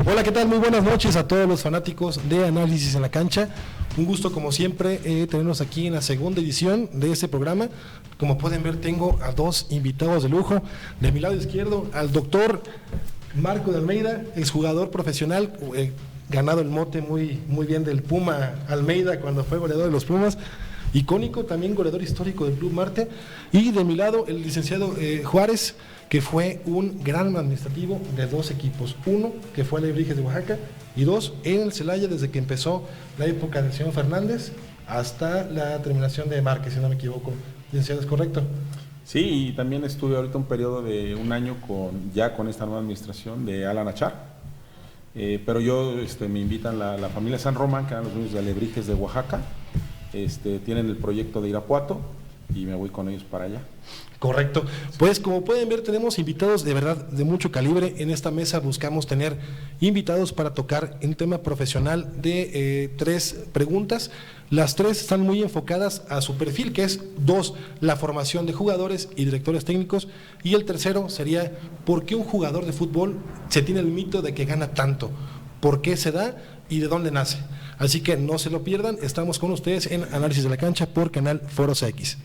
Hola, ¿qué tal? Muy buenas noches a todos los fanáticos de Análisis en la Cancha. Un gusto, como siempre, tenernos aquí en la segunda edición de este programa. Como pueden ver, tengo a dos invitados de lujo. De mi lado izquierdo, al doctor Marco de Almeida, exjugador profesional, ganado el mote muy bien del Puma Almeida cuando fue goleador de los Pumas. Icónico, también goleador histórico del Club Marte. Y de mi lado, el licenciado Juárez, que fue un gran administrativo de dos equipos. Uno, que fue Alebrijes de Oaxaca, y dos, en el Celaya, desde que empezó la época del señor Fernández hasta la terminación de Márquez, si no me equivoco. Licenciado, ¿es correcto? Sí, y también estuve ahorita un periodo de un año con esta nueva administración de Alan Achar. Pero yo, me invitan la familia San Román, que eran los dueños de Alebrijes de Oaxaca. Tienen el proyecto de Irapuato y me voy con ellos para allá. Correcto. Pues como pueden ver, tenemos invitados de verdad de mucho calibre. En esta mesa buscamos tener invitados para tocar un tema profesional de 3 preguntas. Las 3 están muy enfocadas a su perfil, que es 2, la formación de jugadores y directores técnicos, y el tercero sería, ¿por qué un jugador de fútbol se tiene el mito de que gana tanto? ¿Por qué se da y de dónde nace? Así que no se lo pierdan, estamos con ustedes en Análisis de la Cancha por Canal Foros X.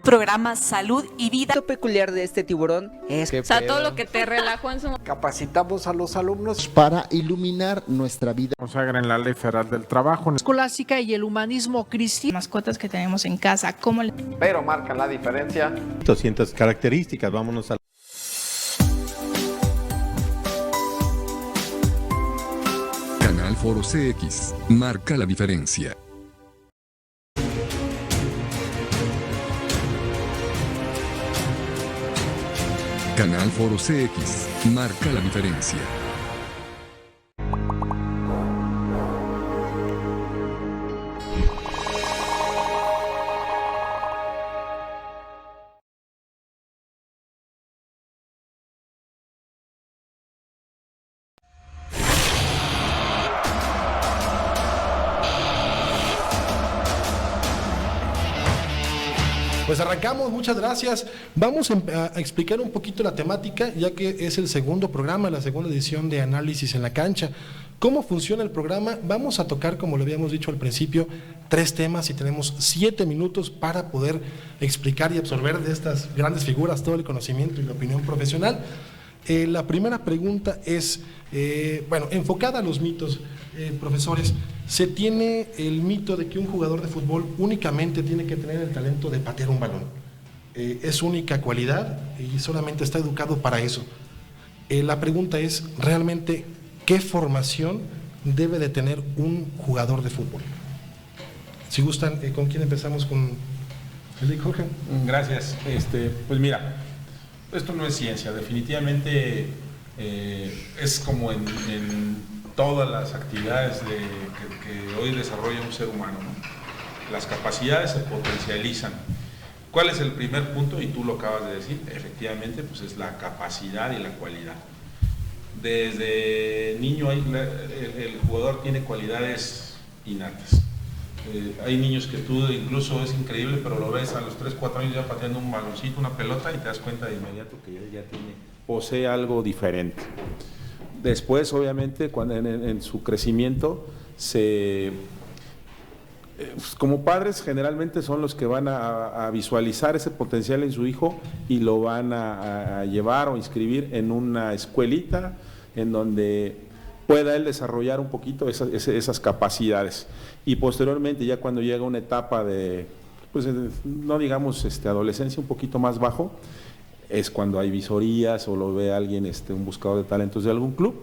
Programa Salud y Vida. Lo peculiar de este tiburón es o sea, todo lo que te relajó en su... Capacitamos a los alumnos para iluminar nuestra vida. Consagran la Ley Federal del Trabajo. Escolástica y el humanismo cristiano. Mascotas que tenemos en casa, ¿cómo le... Pero marcan la diferencia. 200 características, vámonos a... Canal Foro CX, marca la diferencia. Canal Foro CX, marca la diferencia. Pues arrancamos, muchas gracias. Vamos a explicar un poquito la temática, ya que es el segundo programa, la segunda edición de Análisis en la Cancha. ¿Cómo funciona el programa? Vamos a tocar, como lo habíamos dicho al principio, 3 temas y tenemos 7 minutos para poder explicar y absorber de estas grandes figuras todo el conocimiento y la opinión profesional. La primera pregunta es, enfocada a los mitos, profesores. Se tiene el mito de que un jugador de fútbol únicamente tiene que tener el talento de patear un balón. Es única cualidad y solamente está educado para eso. La pregunta es, realmente, ¿qué formación debe de tener un jugador de fútbol? Si gustan, ¿con quién empezamos? ¿Con el Jorge? Gracias. Pues mira, esto no es ciencia, definitivamente es como en todas las actividades que hoy desarrolla un ser humano, ¿no? Las capacidades se potencializan. ¿Cuál es el primer punto? Y tú lo acabas de decir, efectivamente, pues es la capacidad y la cualidad. Desde niño el jugador tiene cualidades innatas. Hay niños que tú incluso es increíble, pero lo ves a los 3, 4 años ya pateando un baloncito, una pelota, y te das cuenta de inmediato que ya posee algo diferente. Después, obviamente, cuando en su crecimiento, como padres generalmente son los que van a visualizar ese potencial en su hijo y lo van a llevar o inscribir en una escuelita en donde pueda él desarrollar un poquito esas capacidades. Y posteriormente, ya cuando llega una etapa de, pues no digamos adolescencia, un poquito más bajo, es cuando hay visorías o lo ve alguien, un buscador de talentos de algún club,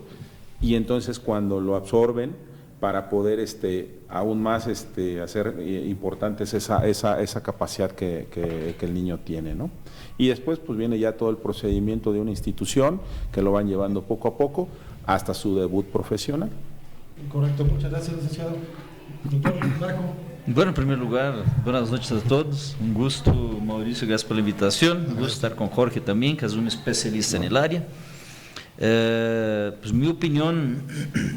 y entonces cuando lo absorben para poder aún más hacer importantes esa capacidad que el niño tiene, ¿no? Y después pues viene ya todo el procedimiento de una institución que lo van llevando poco a poco hasta su debut profesional. Correcto, muchas gracias, licenciado. Doctor Marco. Bueno, en primer lugar, buenas noches a todos. Un gusto, Mauricio, gracias por la invitación. Un gusto estar con Jorge también, que es un especialista en el área. Pues mi opinión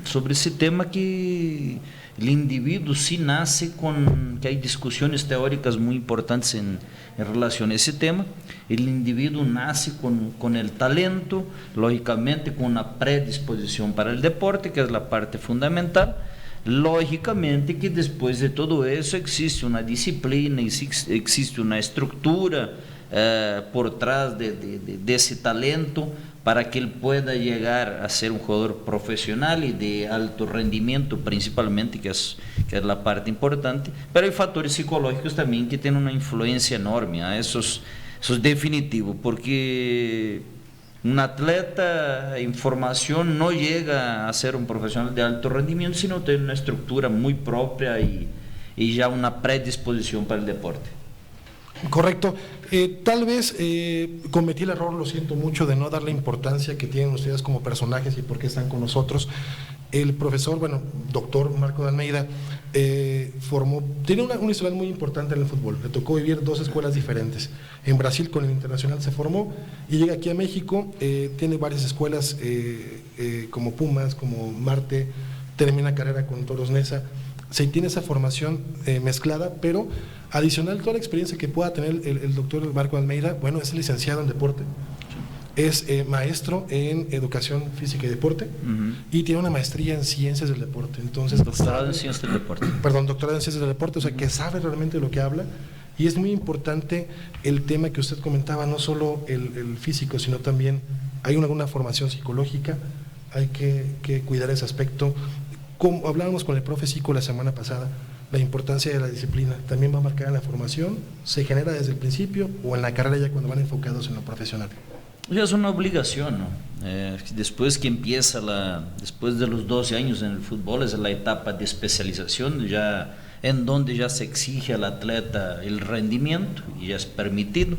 sobre ese tema, que el individuo sí nace con, que hay discusiones teóricas muy importantes en relación a ese tema. El individuo nace con el talento, lógicamente con una predisposición para el deporte, que es la parte fundamental. Lógicamente que después de todo eso existe una disciplina, existe una estructura por detrás de ese talento, para que él pueda llegar a ser un jugador profesional y de alto rendimiento principalmente, que es la parte importante. Pero hay factores psicológicos también que tienen una influencia enorme, eso es definitivo, porque un atleta en formación no llega a ser un profesional de alto rendimiento si no tiene una estructura muy propia y ya una predisposición para el deporte. Correcto. Tal vez cometí el error, lo siento mucho, de no dar la importancia que tienen ustedes como personajes y por qué están con nosotros. El profesor, doctor Marco de Almeida, tiene una historia muy importante en el fútbol. Le tocó vivir 2 escuelas diferentes. En Brasil con el Internacional se formó y llega aquí a México, tiene varias escuelas como Pumas, como Marte, termina carrera con Toros Neza. Se tiene esa formación mezclada, pero adicional toda la experiencia que pueda tener el doctor Marco Almeida, es licenciado en deporte, es maestro en educación física y deporte, y tiene una maestría en ciencias del deporte. Entonces, doctorado en ciencias del deporte. Perdón, doctorado en ciencias del deporte, o sea, que sabe realmente de lo que habla, y es muy importante el tema que usted comentaba, no solo el físico, sino también hay una formación psicológica, hay que cuidar ese aspecto. Como hablábamos con el profe Zico la semana pasada, la importancia de la disciplina también va a marcar en la formación, se genera desde el principio o en la carrera ya cuando van enfocados en lo profesional. Ya es una obligación, ¿no? Después que después de los 12 años en el fútbol, es la etapa de especialización, ya en donde ya se exige al atleta el rendimiento y ya es permitido.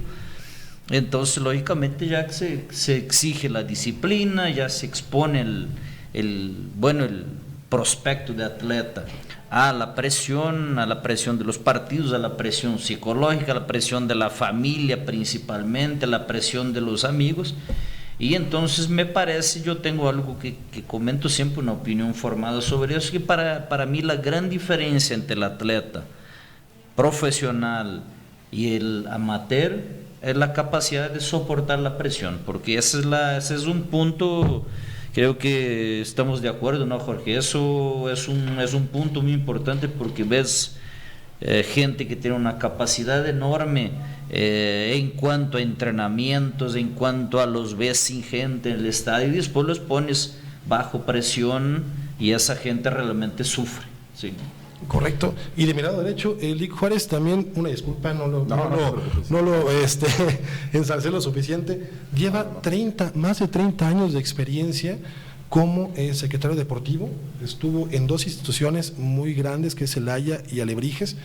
Entonces, lógicamente, ya se exige la disciplina, ya se expone el prospecto de atleta a la presión de los partidos, a la presión psicológica, a la presión de la familia principalmente, a la presión de los amigos. Y entonces me parece, yo tengo algo que comento siempre, una opinión formada sobre eso, que para mí la gran diferencia entre el atleta profesional y el amateur es la capacidad de soportar la presión, porque ese es un punto. Creo que estamos de acuerdo, ¿no, Jorge? Eso es un punto muy importante, porque ves gente que tiene una capacidad enorme en cuanto a entrenamientos, en cuanto a los ves sin gente en el estadio, y después los pones bajo presión y esa gente realmente sufre. Sí. Correcto. Y de mi lado derecho, Lick Juárez, también, una disculpa, no lo ensalcé lo suficiente, lleva más de 30 años de experiencia como secretario deportivo, estuvo en 2 instituciones muy grandes, que es Celaya y Alebrijes,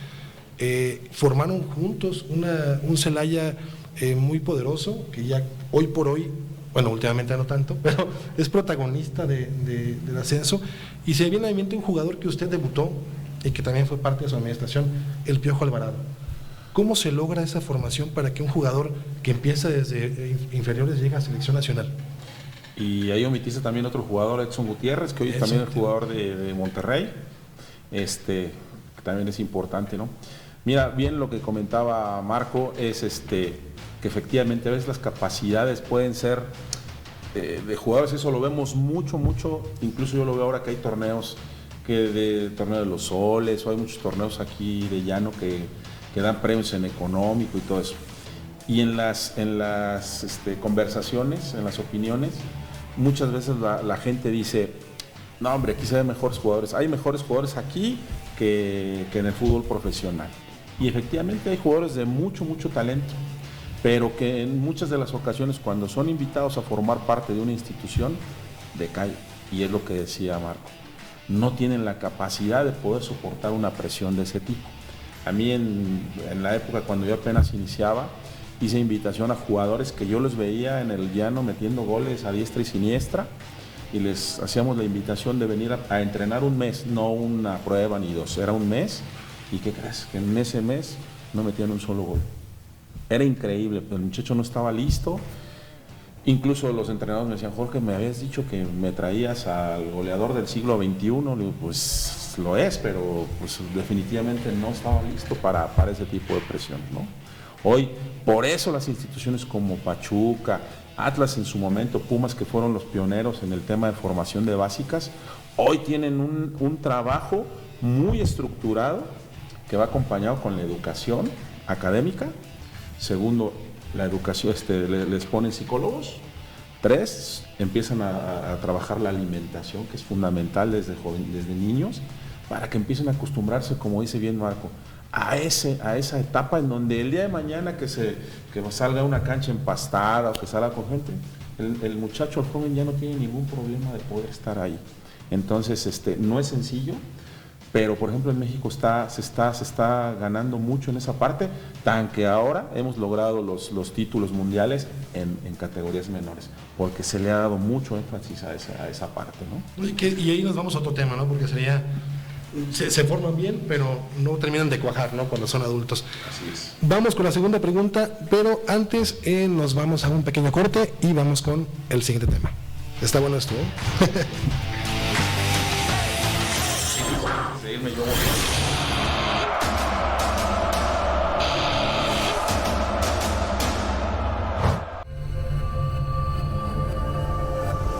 formaron juntos un Celaya muy poderoso, que ya hoy por hoy, últimamente no tanto, pero es protagonista del ascenso, y se viene a mi mente un jugador que usted debutó, y que también fue parte de su administración, el Piojo Alvarado. ¿Cómo se logra esa formación para que un jugador que empieza desde inferiores llegue a selección nacional? Y ahí omitiste también otro jugador, Edson Gutiérrez, que hoy es también el jugador de Monterrey, que también es importante, ¿no? Mira, bien lo que comentaba Marco es que efectivamente a veces las capacidades pueden ser de jugadores, eso lo vemos mucho, incluso yo lo veo ahora que hay torneos, torneo de los soles, o hay muchos torneos aquí de llano que dan premios en económico y todo eso. Y en las conversaciones, en las opiniones, muchas veces la gente dice, no hombre, aquí se ven mejores jugadores, hay mejores jugadores aquí que en el fútbol profesional. Y efectivamente hay jugadores de mucho talento, pero que en muchas de las ocasiones cuando son invitados a formar parte de una institución, decaen. Y es lo que decía Marco. No tienen la capacidad de poder soportar una presión de ese tipo. A mí en la época cuando yo apenas iniciaba, hice invitación a jugadores que yo los veía en el llano metiendo goles a diestra y siniestra, y les hacíamos la invitación de venir a entrenar un mes, no una prueba ni 2, era un mes, ¿Y qué crees? Que en ese mes no metían un solo gol. Era increíble, pero el muchacho no estaba listo. Incluso los entrenadores me decían, Jorge, me habías dicho que me traías al goleador del siglo XXI. Le digo, pues lo es, pero pues definitivamente no estaba listo para ese tipo de presión, ¿no? Hoy, por eso las instituciones como Pachuca, Atlas en su momento, Pumas, que fueron los pioneros en el tema de formación de básicas, hoy tienen un trabajo muy estructurado que va acompañado con la educación académica. Segundo, la educación, les ponen psicólogos. 3, empiezan a trabajar la alimentación, que es fundamental desde niños, para que empiecen a acostumbrarse, como dice bien Marco, a esa etapa en donde el día de mañana que salga una cancha empastada o que salga con gente, el muchacho, el joven ya no tiene ningún problema de poder estar ahí. Entonces, no es sencillo, pero por ejemplo en México se está ganando mucho en esa parte, tan que ahora hemos logrado los títulos mundiales en categorías menores, porque se le ha dado mucho énfasis a esa parte, ¿no? Y ahí nos vamos a otro tema, ¿no? Porque se forman bien, pero no terminan de cuajar, ¿no? Cuando son adultos. Así es. Vamos con la segunda pregunta, pero antes nos vamos a un pequeño corte y vamos con el siguiente tema. Está bueno esto, ¿eh? Seguirme yo.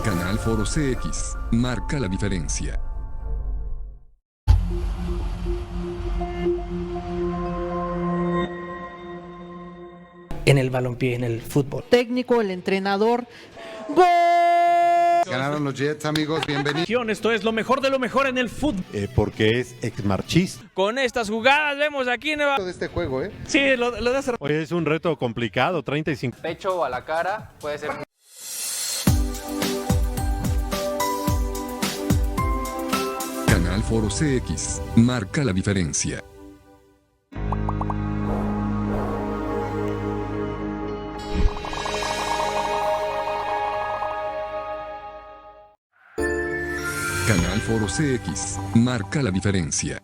Canal Foro CX marca la diferencia. En el balompié, en el fútbol. Técnico, el entrenador. ¡Gol! Ganaron los Jets, amigos, bienvenidos. Esto es lo mejor de lo mejor en el fútbol. Porque es exmarchista. Con estas jugadas vemos aquí en De este juego, ¿eh? Sí, lo de hace... Hoy es un reto complicado, 35. Pecho o a la cara, puede ser. Canal Foro CX marca la diferencia. Canal Foro CX marca la diferencia.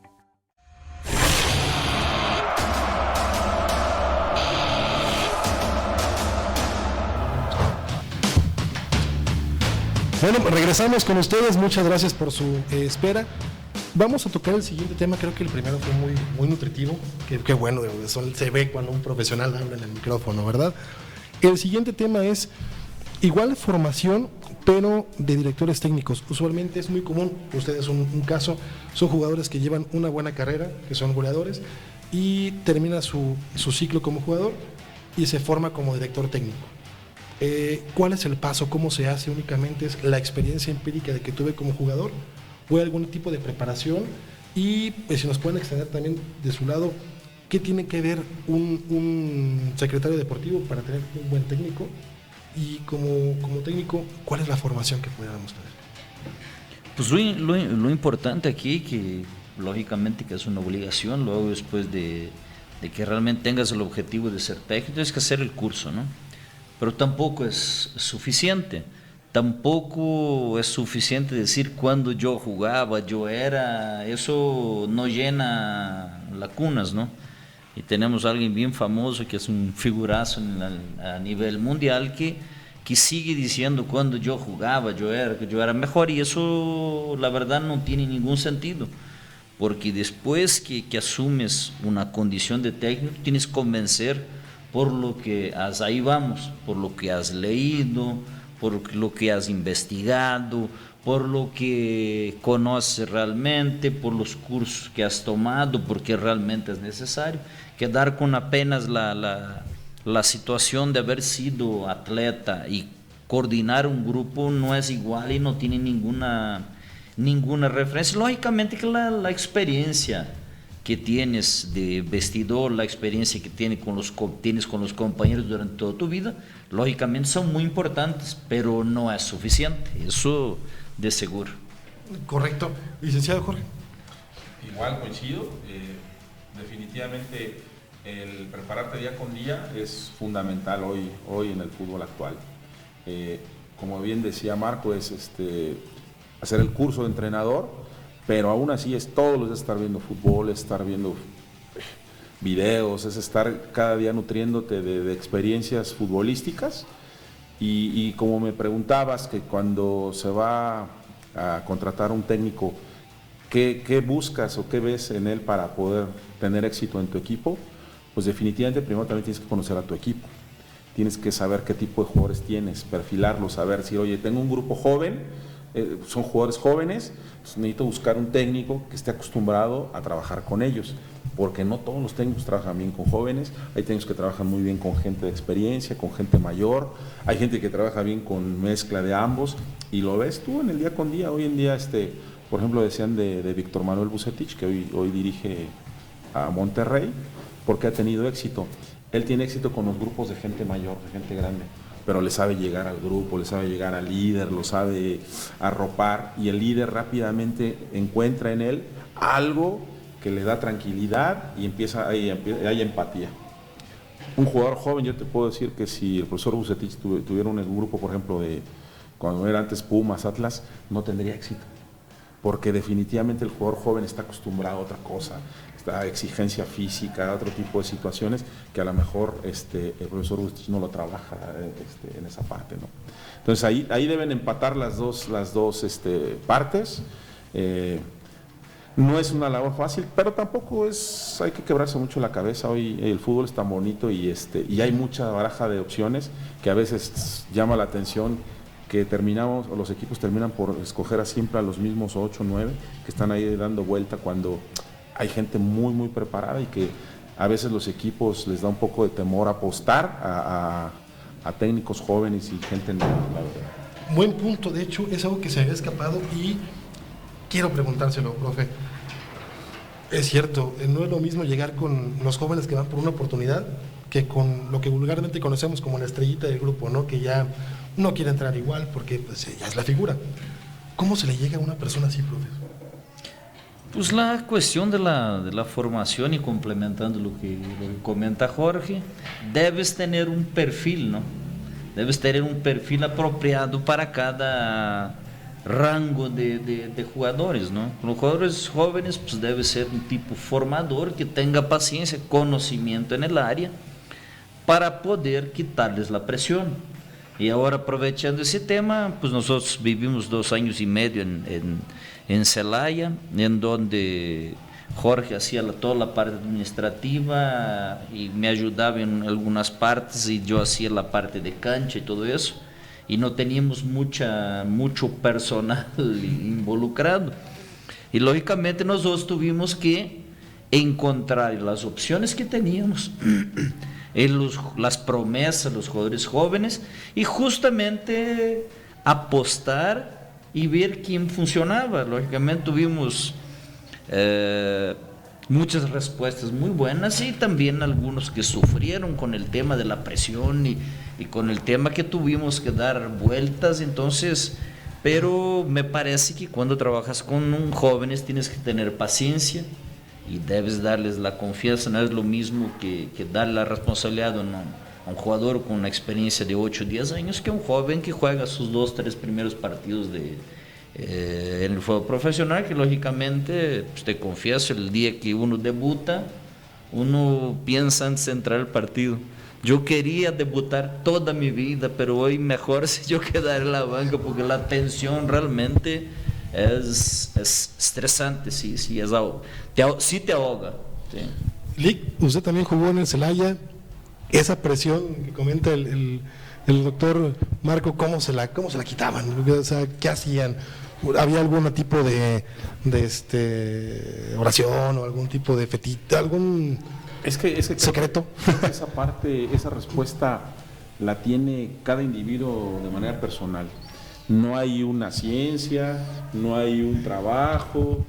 Bueno, regresamos con ustedes, muchas gracias por su espera. Vamos a tocar el siguiente tema, creo que el primero fue muy nutritivo, qué bueno, se ve cuando un profesional habla en el micrófono, ¿verdad? El siguiente tema es igual formación, pero de directores técnicos. Usualmente es muy común, ustedes son un caso, son jugadores que llevan una buena carrera, que son goleadores, y termina su ciclo como jugador y se forma como director técnico. ¿Cuál es el paso? ¿Cómo se hace? ¿Únicamente es la experiencia empírica de que tuve como jugador? ¿O hay algún tipo de preparación? Y si nos pueden extender también de su lado, ¿qué tiene que ver un secretario deportivo para tener un buen técnico? Y como técnico, ¿cuál es la formación que pudiéramos tener? Pues lo importante aquí, que lógicamente que es una obligación, luego después de que realmente tengas el objetivo de ser técnico, tienes que hacer el curso, ¿no? Pero tampoco es suficiente. Tampoco es suficiente decir cuando yo jugaba, yo era, eso no llena lacunas, ¿no? Y tenemos a alguien bien famoso que es un figurazo a nivel mundial que sigue diciendo cuando yo jugaba, yo era mejor, y eso la verdad no tiene ningún sentido, porque después que asumes una condición de técnico tienes que convencer por lo que ahí vamos, por lo que has leído, por lo que has investigado, por lo que conoces realmente, por los cursos que has tomado, porque realmente es necesario. Quedar con apenas la situación de haber sido atleta y coordinar un grupo no es igual y no tiene ninguna referencia. Lógicamente que la experiencia que tienes de vestidor, la experiencia que tienes con los compañeros durante toda tu vida, lógicamente son muy importantes, pero no es suficiente, eso de seguro. Correcto. Licenciado Jorge. Igual coincido, definitivamente el prepararte día con día es fundamental hoy en el fútbol actual. Como bien decía Marco, es hacer el curso de entrenador, pero aún así es todos los días estar viendo fútbol, estar viendo videos, es estar cada día nutriéndote de experiencias futbolísticas. Y como me preguntabas que cuando se va a contratar un técnico, ¿qué buscas o qué ves en él para poder tener éxito en tu equipo? Pues definitivamente primero también tienes que conocer a tu equipo, tienes que saber qué tipo de jugadores tienes, perfilarlos, saber si, oye, tengo un grupo joven, son jugadores jóvenes, pues necesito buscar un técnico que esté acostumbrado a trabajar con ellos, porque no todos los técnicos trabajan bien con jóvenes, hay técnicos que trabajan muy bien con gente de experiencia, con gente mayor, hay gente que trabaja bien con mezcla de ambos, y lo ves tú en el día con día. Hoy en día, por ejemplo, decían de Víctor Manuel Vucetich, que hoy dirige a Monterrey, porque ha tenido éxito. Él tiene éxito con los grupos de gente mayor, de gente grande, pero le sabe llegar al grupo, le sabe llegar al líder, lo sabe arropar, y el líder rápidamente encuentra en él algo que le da tranquilidad y hay empatía. Un jugador joven, yo te puedo decir que si el profesor Vucetich tuviera un grupo, por ejemplo, de cuando era antes Pumas, Atlas, no tendría éxito, porque definitivamente el jugador joven está acostumbrado a otra cosa, a exigencia física, a otro tipo de situaciones que a lo mejor el profesor Vucetich no lo trabaja en esa parte, ¿no? Entonces ahí deben empatar las dos partes. No es una labor fácil, pero tampoco hay que quebrarse mucho la cabeza. Hoy el fútbol es tan bonito y hay mucha baraja de opciones que a veces llama la atención, que los equipos terminan por escoger siempre a los mismos 8 o 9 que están ahí dando vuelta, cuando hay gente muy muy preparada, y que a veces los equipos les da un poco de temor apostar a técnicos jóvenes y gente nueva, la verdad. Buen punto, de hecho es algo que se había escapado y quiero preguntárselo, profe. Es cierto, no es lo mismo llegar con los jóvenes que van por una oportunidad que con lo que vulgarmente conocemos como la estrellita del grupo, ¿no? Que ya no quiere entrar igual porque pues, ya es la figura. ¿Cómo se le llega a una persona así, profe? Pues la cuestión de la formación, y complementando lo que comenta Jorge, debes tener un perfil, ¿no? Debes tener un perfil apropiado para cada rango de jugadores, ¿no? Con los jugadores jóvenes, pues debe ser un tipo formador que tenga paciencia, conocimiento en el área, para poder quitarles la presión. Y ahora, aprovechando ese tema, pues nosotros vivimos 2 años y medio en Celaya, en donde Jorge hacía toda la parte administrativa y me ayudaba en algunas partes, y yo hacía la parte de cancha y todo eso, y no teníamos mucho personal involucrado, y lógicamente nosotros tuvimos que encontrar las opciones que teníamos en las promesas, los jugadores jóvenes, y justamente apostar y ver quién funcionaba. Lógicamente tuvimos muchas respuestas muy buenas, y también algunos que sufrieron con el tema de la presión y con el tema que tuvimos que dar vueltas. Entonces, pero me parece que cuando trabajas con jóvenes tienes que tener paciencia y debes darles la confianza. No es lo mismo que darle la responsabilidad a un jugador con una experiencia de 8 o 10 años que un joven que juega sus 2 o 3 primeros partidos en el fútbol profesional, que lógicamente, pues te confieso, el día que uno debuta, uno piensa antes de entrar al partido. Yo quería debutar toda mi vida, pero hoy mejor si yo quedar en la banca, porque la tensión realmente es estresante, sí te ahoga. Sí. Lick, usted también jugó en el Celaya, esa presión que comenta el doctor Marco, ¿cómo se la quitaban? O sea, ¿qué hacían? ¿Había algún tipo de oración o algún tipo de fetita, algún secreto? Creo que esa parte, esa respuesta la tiene cada individuo de manera personal. No hay una ciencia, no hay un trabajo.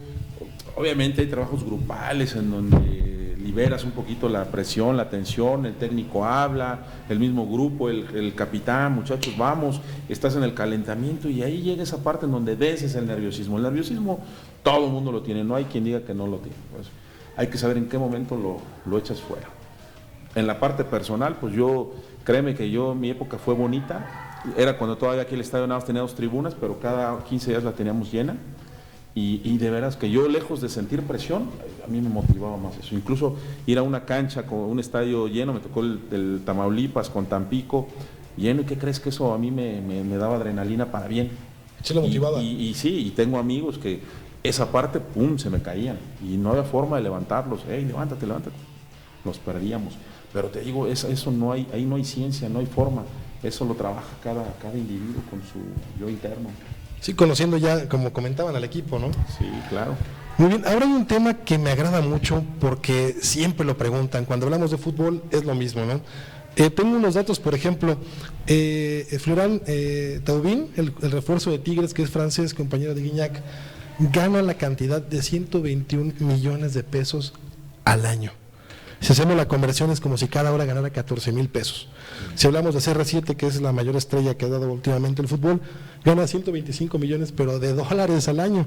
Obviamente hay trabajos grupales en donde liberas un poquito la presión, la tensión, el técnico habla, el mismo grupo, el capitán, muchachos, vamos, estás en el calentamiento, y ahí llega esa parte en donde vences el nerviosismo. El nerviosismo todo el mundo lo tiene, no hay quien diga que no lo tiene. Pues hay que saber en qué momento lo echas fuera. En la parte personal, pues créeme que mi época fue bonita. Era cuando todavía aquí el estadio nada más tenía 2 tribunas, pero cada 15 días la teníamos llena. Y de veras que yo, lejos de sentir presión, a mí me motivaba más eso. Incluso ir a una cancha con un estadio lleno, me tocó el Tamaulipas con Tampico lleno, ¿y qué crees que eso a mí me daba adrenalina para bien? ¿Se lo motivaba? Y sí, y tengo amigos que esa parte, pum, se me caían y no había forma de levantarlos. Hey, levántate. Los perdíamos. Pero te digo, eso no hay, ahí no hay ciencia, no hay forma. Eso lo trabaja cada individuo con su yo interno. Sí, conociendo ya, como comentaban, al equipo, ¿no? Sí, claro. Muy bien, ahora hay un tema que me agrada mucho porque siempre lo preguntan. Cuando hablamos de fútbol es lo mismo, ¿no? Tengo unos datos, por ejemplo, Florent Thauvin, el refuerzo de Tigres, que es francés, compañero de Guignac, gana la cantidad de 121 millones de pesos al año. Si hacemos la conversión es como si cada hora ganara 14,000 pesos. Si hablamos de CR7, que es la mayor estrella que ha dado últimamente el fútbol, gana 125 millones, pero de dólares al año.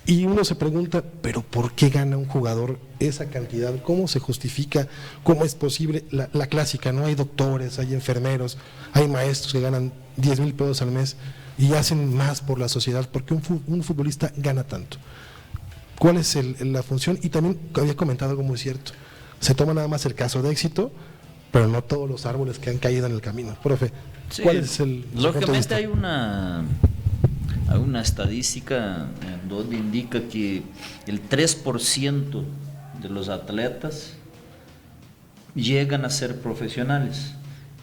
Y uno se pregunta, ¿pero por qué gana un jugador esa cantidad? ¿Cómo se justifica? ¿Cómo es posible? La clásica, ¿no? Hay doctores, hay enfermeros, hay maestros que ganan 10,000 pesos al mes y hacen más por la sociedad. ¿Por qué un futbolista gana tanto? ¿Cuál es la función? Y también había comentado algo muy cierto. Se toma nada más el caso de éxito, pero no todos los árboles que han caído en el camino. Profe, sí, ¿cuál es el lógicamente hay una estadística donde indica que el 3% de los atletas llegan a ser profesionales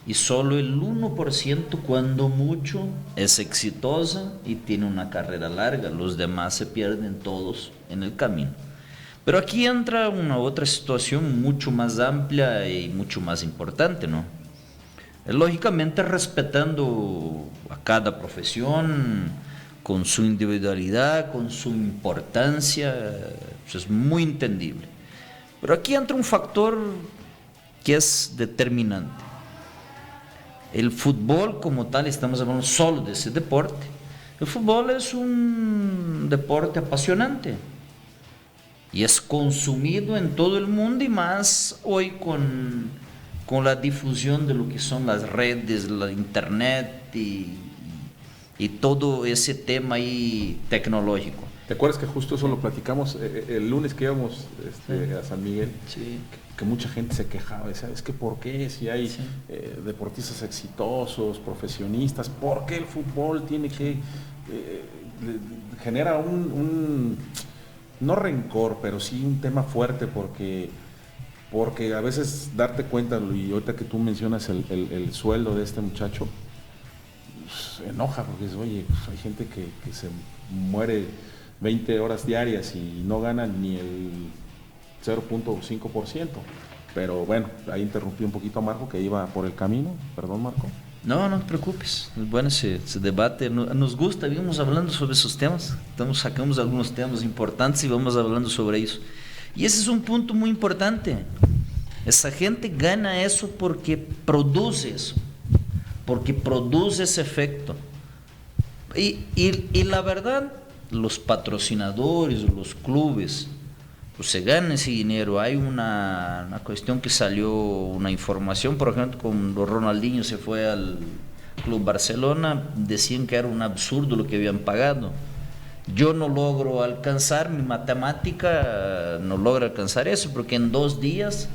y solo el 1%, cuando mucho, es exitosa y tiene una carrera larga. Los demás se pierden todos en el camino. Pero aquí entra una otra situación mucho más amplia y mucho más importante, ¿no? Lógicamente respetando a cada profesión, con su individualidad, con su importancia, pues es muy entendible. Pero aquí entra un factor que es determinante. El fútbol como tal, estamos hablando solo de ese deporte, el fútbol es un deporte apasionante. Y es consumido en todo el mundo y más hoy con la difusión de lo que son las redes, la internet y todo ese tema ahí tecnológico. ¿Te acuerdas que justo eso lo platicamos el lunes que íbamos a San Miguel? Sí. Que mucha gente se quejaba, decía, es que ¿por qué si hay deportistas exitosos, profesionistas, por qué el fútbol tiene que genera un no rencor, pero sí un tema fuerte porque a veces darte cuenta, y ahorita que tú mencionas el sueldo de este muchacho, pues, enoja porque es, oye, pues hay gente que se muere 20 horas diarias y no gana ni el 0.5%. Pero bueno, ahí interrumpí un poquito a Marco que iba por el camino. Perdón, Marco. No, no te preocupes. Es bueno ese debate. Nos gusta, vamos hablando sobre esos temas. Sacamos algunos temas importantes y vamos hablando sobre ellos. Y ese es un punto muy importante. Esa gente gana eso porque produce eso. Porque produce ese efecto. Y la verdad, los patrocinadores, los clubes, pues se ganan ese dinero. Hay una cuestión que salió, una información, por ejemplo, cuando Ronaldinho se fue al Club Barcelona, decían que era un absurdo lo que habían pagado. Yo no logro alcanzar, mi matemática no logra alcanzar eso, porque en 2 días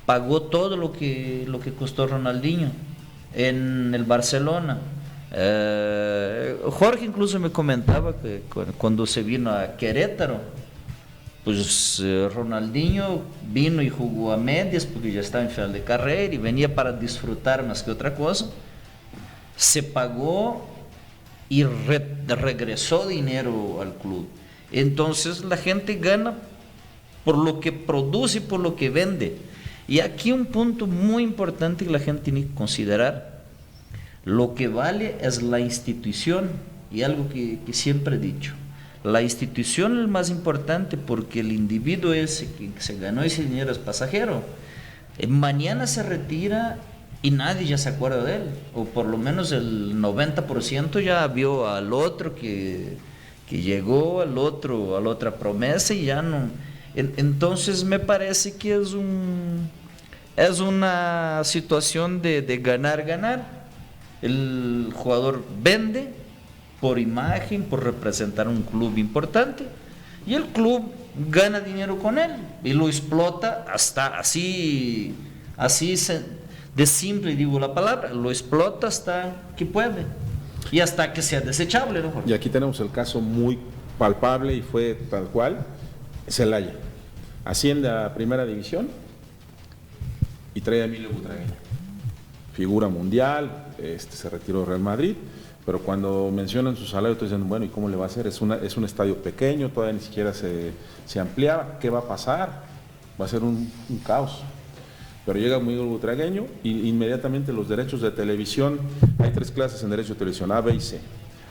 pagó todo lo que costó Ronaldinho en el Barcelona. Jorge incluso me comentaba que cuando se vino a Querétaro, pues Ronaldinho vino y jugó a medias porque ya estaba en final de carrera y venía para disfrutar más que otra cosa. Se pagó y regresó dinero al club. Entonces la gente gana por lo que produce y por lo que vende. Y aquí un punto muy importante que la gente tiene que considerar: lo que vale es la institución, y algo que siempre he dicho. La institución es el más importante, porque el individuo ese que se ganó ese dinero es pasajero. Mañana se retira y nadie ya se acuerda de él, o por lo menos el 90% ya vio al otro que llegó, a la otra promesa y ya no. Entonces me parece que es una situación de ganar. El jugador vende por imagen, por representar un club importante, y el club gana dinero con él y lo explota hasta de simple digo la palabra, lo explota hasta que puede y hasta que sea desechable, ¿no, Jorge? Y aquí tenemos el caso muy palpable y fue tal cual. Celaya asciende a primera división y trae a Emilio Butragueño, figura mundial, se retiró del Real Madrid, pero cuando mencionan su salario, entonces dicen, bueno, ¿y cómo le va a hacer? Es un estadio pequeño, todavía ni siquiera se ampliaba, ¿qué va a pasar? Va a ser un caos. Pero llega Emilio Butragueño y inmediatamente los derechos de televisión, hay 3 clases en derecho de televisión, A, B y C.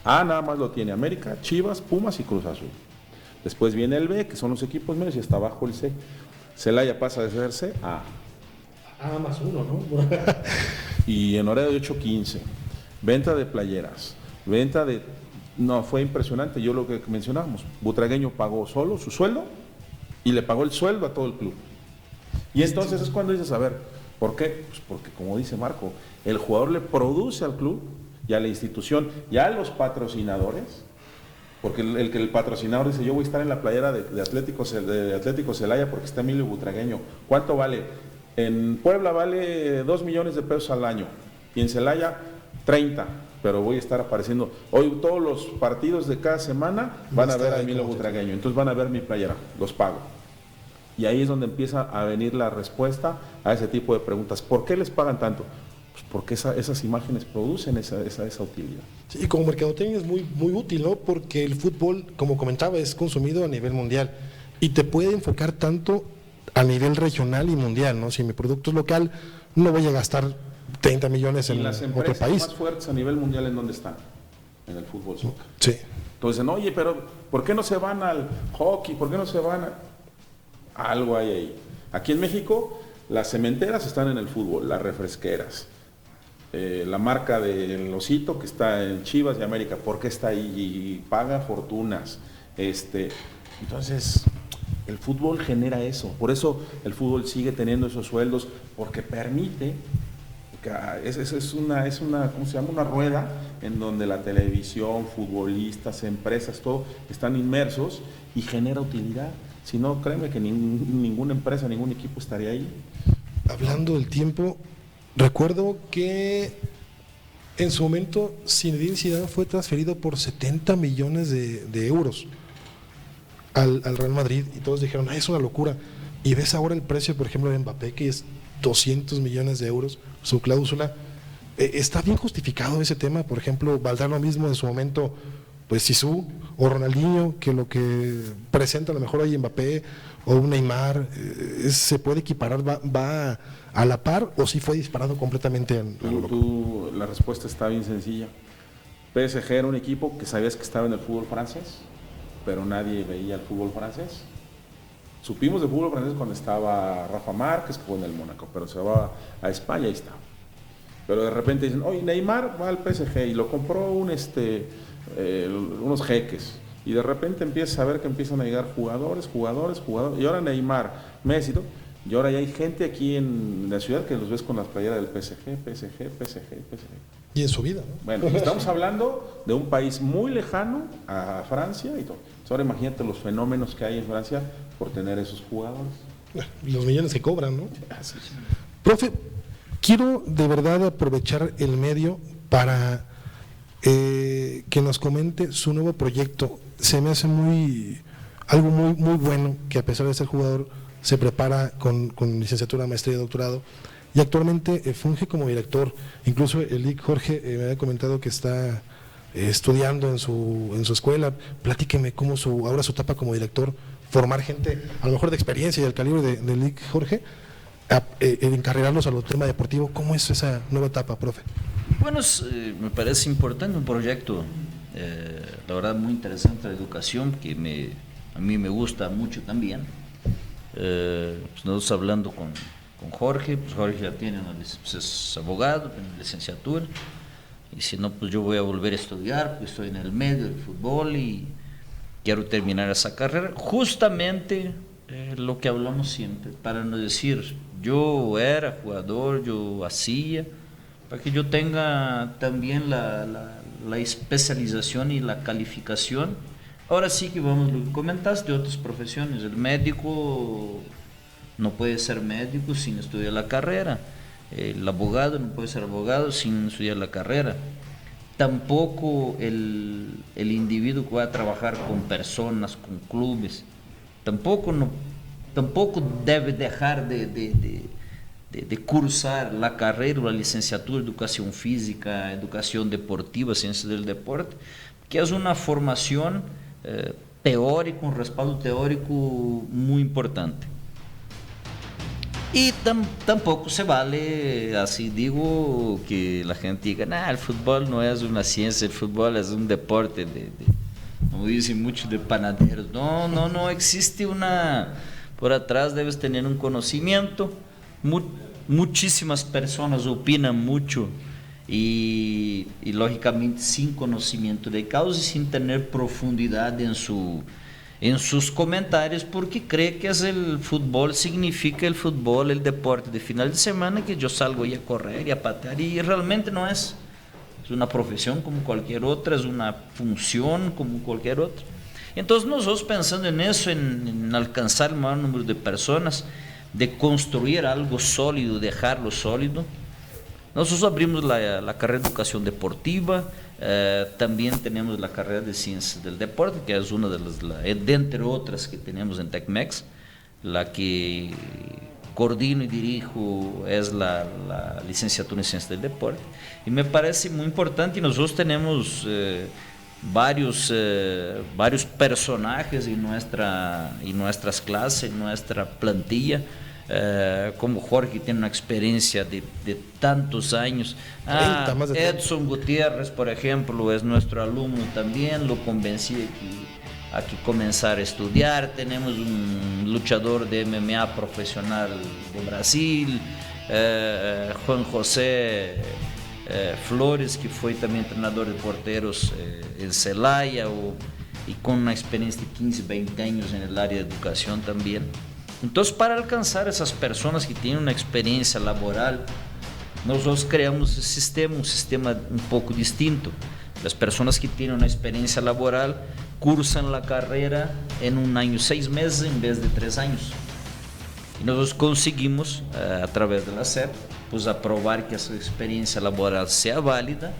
A nada más lo tiene América, Chivas, Pumas y Cruz Azul. Después viene el B, que son los equipos medios, y hasta abajo el C. Celaya pasa de ser C a A más 1, ¿no? Y en horario de 8:15, venta de playeras, no, fue impresionante, yo lo que mencionábamos, Butragueño pagó solo su sueldo y le pagó el sueldo a todo el club. Y entonces es cuando dices, a ver, ¿por qué? Pues porque como dice Marco, el jugador le produce al club y a la institución y a los patrocinadores, porque el patrocinador dice, yo voy a estar en la playera de Atlético Celaya porque está Emilio Butragueño. ¿Cuánto vale? En Puebla vale 2 millones de pesos al año y en Celaya 30, pero voy a estar apareciendo. Hoy todos los partidos de cada semana van a ver a Emilio Butragueño, entonces van a ver mi playera, los pago. Y ahí es donde empieza a venir la respuesta a ese tipo de preguntas. ¿Por qué les pagan tanto? Pues porque esas imágenes producen esa utilidad. Sí, y como mercadotecnia es muy, muy útil, ¿no? Porque el fútbol, como comentaba, es consumido a nivel mundial y te puede enfocar tanto a nivel regional y mundial, ¿no? Si mi producto es local, no voy a gastar 30 millones en las otro país. empresas más fuertes a nivel mundial, ¿en dónde están? En el fútbol soccer. Sí. Entonces, oye, pero ¿por qué no se van al hockey? ¿Por qué no se van a...? Algo hay ahí. Aquí en México, las cementeras están en el fútbol, las refresqueras. La marca del Osito, que está en Chivas y América, ¿por qué está ahí? Y paga fortunas. Entonces, el fútbol genera eso. Por eso el fútbol sigue teniendo esos sueldos, porque permite... Es una ¿cómo se llama? Una rueda en donde la televisión, futbolistas, empresas, todo están inmersos y genera utilidad. Si no, créeme que ninguna empresa, ningún equipo estaría ahí. Hablando del tiempo, recuerdo que en su momento Zinedine Zidane fue transferido por 70 millones de euros al Real Madrid y todos dijeron, es una locura. Y ves ahora el precio, por ejemplo, de Mbappé, que es 200 millones de euros, su cláusula. ¿Está bien justificado ese tema? Por ejemplo, ¿valdrá lo mismo en su momento pues Zizou o Ronaldinho que lo que presenta a lo mejor hoy Mbappé o un Neymar? ¿Se puede equiparar? ¿Va a la par o si fue disparado completamente? La respuesta está bien sencilla. PSG era un equipo que sabías que estaba en el fútbol francés, pero nadie veía el fútbol francés. Supimos de fútbol francés cuando estaba Rafa Márquez, que fue en el Mónaco, pero se va a España y está. Pero de repente dicen, oye, Neymar va al PSG y lo compró unos jeques. Y de repente empiezas a ver que empiezan a llegar jugadores, y ahora Neymar, Messi, ¿no? Y ahora ya hay gente aquí en la ciudad que los ves con las playeras del PSG. Y en su vida, ¿no? Bueno, estamos hablando de un país muy lejano a Francia y todo. Ahora imagínate los fenómenos que hay en Francia por tener esos jugadores. Los millones que cobran, ¿no? Así es. Profe, quiero de verdad aprovechar el medio para que nos comente su nuevo proyecto. Se me hace algo muy bueno, que a pesar de ser jugador se prepara con licenciatura, maestría y doctorado, y actualmente funge como director. Incluso el Lic Jorge me había comentado que está estudiando en su escuela. Platíqueme cómo ahora su etapa como director, formar gente a lo mejor de experiencia y del calibre del Lic Jorge, encarrilarlos al tema deportivo. ¿Cómo es esa nueva etapa, profe? Bueno, me parece importante un proyecto, la verdad muy interesante, la educación, que a mí me gusta mucho también. Pues nosotros hablando con Jorge, pues Jorge ya tiene pues es abogado, tiene una licenciatura, y si no, pues yo voy a volver a estudiar, pues estoy en el medio del fútbol y quiero terminar esa carrera, justamente lo que hablamos siempre, para no decir yo era jugador, yo hacía, para que yo tenga también la la especialización y la calificación. Ahora sí que vamos, lo que comentaste, otras profesiones. El médico no puede ser médico sin estudiar la carrera. El abogado no puede ser abogado sin estudiar la carrera. Tampoco el individuo que va a trabajar con personas, con clubes, tampoco debe dejar de cursar la carrera o la licenciatura de Educación Física, Educación Deportiva, Ciencias del Deporte, que es una formación teórica, un respaldo teórico muy importante. Y tampoco se vale, así digo, que la gente diga, nah, el fútbol no es una ciencia, el fútbol es un deporte, como dicen muchos, de panaderos. No existe una... Por atrás debes tener un conocimiento. Muchísimas personas opinan mucho y lógicamente sin conocimiento de causa y sin tener profundidad en sus comentarios, porque cree que es el fútbol, significa el fútbol, el deporte de final de semana, que yo salgo y a correr y a patear, y realmente no es. Es una profesión como cualquier otra, es una función como cualquier otra. Entonces nosotros pensando en eso, en alcanzar el mayor número de personas, de construir algo sólido, dejarlo sólido, nosotros abrimos la carrera de Educación Deportiva. También tenemos la carrera de Ciencias del Deporte, que es una de entre otras que tenemos en Tecmex. La que coordino y dirijo es la licenciatura en Ciencias del Deporte, y me parece muy importante. Y nosotros tenemos varios personajes en nuestras clases, en nuestra plantilla, como Jorge, que tiene una experiencia de tantos años. Edson Gutiérrez, por ejemplo, es nuestro alumno también, lo convencí a que comenzara a estudiar. Tenemos un luchador de MMA profesional de Brasil, Juan José Flores, que fue también entrenador de porteros en Celaya, y con una experiencia de 15, 20 años en el área de educación también. Entonces, para alcanzar esas personas que tienen una experiencia laboral, nosotros creamos un sistema un poco distinto. Las personas que tienen una experiencia laboral cursan la carrera en 1 año, 6 meses en vez de 3 años. Y nosotros conseguimos, a través de la SEP, pues aprobar que esa experiencia laboral sea válida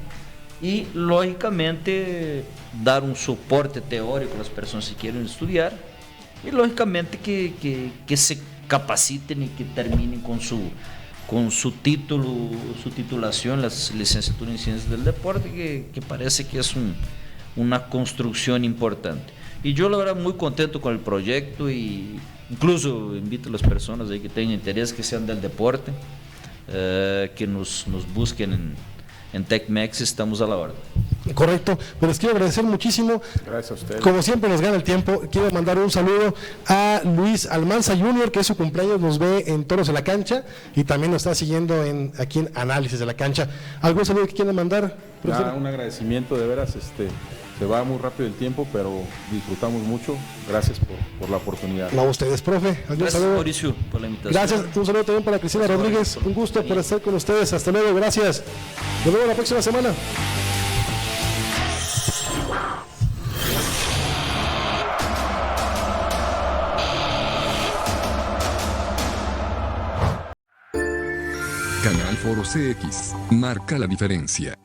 y, lógicamente, dar un soporte teórico a las personas que quieren estudiar, y lógicamente que se capaciten y que terminen con su título, su titulación, la licenciatura en Ciencias del Deporte, que parece que es una construcción importante. Y yo la verdad muy contento con el proyecto, y incluso invito a las personas ahí que tengan interés, que sean del deporte, que nos busquen en Tecmex, estamos a la orden. Correcto, pues les quiero agradecer muchísimo. Gracias a ustedes. Como siempre nos gana el tiempo, quiero mandar un saludo a Luis Almanza Jr., que es su cumpleaños, nos ve en Toros de la Cancha y también nos está siguiendo aquí en Análisis de la Cancha. ¿Algún saludo que quieran mandar, profesor? Un agradecimiento, de veras, se va muy rápido el tiempo, pero disfrutamos mucho. Gracias por la oportunidad. No, a ustedes, profe. Gracias, saludo. Mauricio, por la invitación. Gracias, un saludo también para Cristina Rodríguez. Un gusto por estar con ustedes. Hasta luego, gracias. Nos vemos la próxima semana. Canal Foro CX marca la diferencia.